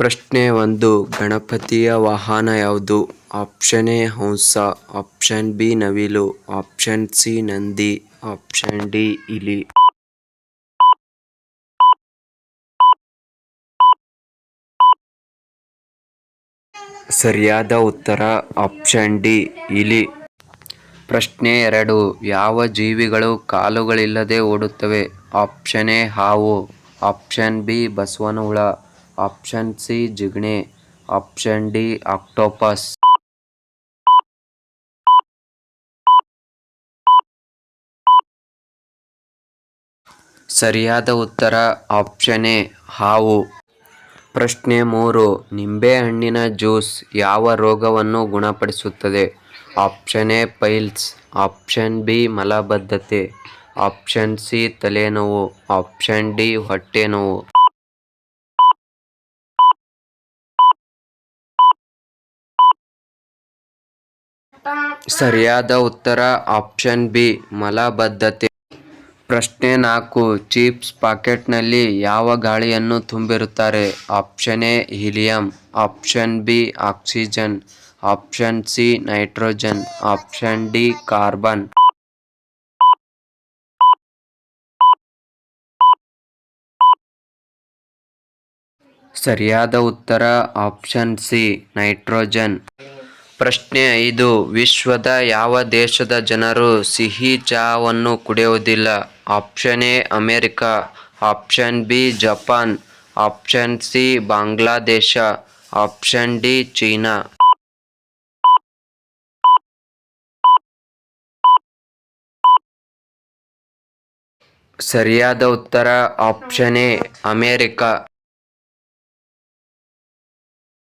ಪ್ರಶ್ನೆ 1, ಗಣಪತಿಯ ವಾಹನ ಯಾವುದು? ಆಪ್ಷನ್ ಎ ಹಂಸ, ಆಪ್ಷನ್ ಬಿ ನವಿಲು, option C Nandi, option D ಇಲಿ. ಸರಿಯಾದ ಉತ್ತರ ಆಪ್ಷನ್ ಡಿ ಇಲಿ. ಪ್ರಶ್ನೆ 2, ಯಾವ ಜೀವಿಗಳು ಕಾಲುಗಳಿಲ್ಲದೆ ಓಡುತ್ತವೆ? ಆಪ್ಷನ್ ಎ ಹಾವು, ಆಪ್ಷನ್ ಬಿ ಬಸವನ ಹುಳ, ಆಪ್ಷನ್ ಸಿ ಜಿಗಣೆ, ಆಪ್ಷನ್ ಡಿ ಆಕ್ಟೋಪಸ್. ಸರಿಯಾದ ಉತ್ತರ ಆಪ್ಷನ್ ಎ ಹಾವು. ಪ್ರಶ್ನೆ 3, ನಿಂಬೆಹಣ್ಣಿನ ಜ್ಯೂಸ್ ಯಾವ ರೋಗವನ್ನು ಗುಣಪಡಿಸುತ್ತದೆ? Option A piles, option B ಮಲಬದ್ಧತೆ, ಆಪ್ಷನ್ ಸಿ ತಲೆನೋವು, ಆಪ್ಷನ್ ಡಿ ಹೊಟ್ಟೆ ನೋವು. ಸರಿಯಾದ ಉತ್ತರ ಆಪ್ಷನ್ ಬಿ ಮಲಬದ್ಧತೆ. ಪ್ರಶ್ನೆ 4, ಚಿಪ್ಸ್ ಪಾಕೆಟ್ನಲ್ಲಿ ಯಾವ ಗಾಳಿಯನ್ನು ತುಂಬಿರುತ್ತಾರೆ? Option A helium, option B oxygen, option C nitrogen, option D carbon. ಸರಿಯಾದ ಉತ್ತರ ಆಪ್ಷನ್ ಸಿ ನೈಟ್ರೋಜನ್. ಪ್ರಶ್ನೆ 5, ವಿಶ್ವದ ಯಾವ ದೇಶದ ಜನರು ಸಿಹಿ ಚಹಾವನ್ನು ಕುಡಿಯುವುದಿಲ್ಲ? Option A America, option B Japan, option C Bangladesh, option D China. ಸರಿಯಾದ ಉತ್ತರ ಆಪ್ಷನ್ ಎ ಅಮೆರಿಕ.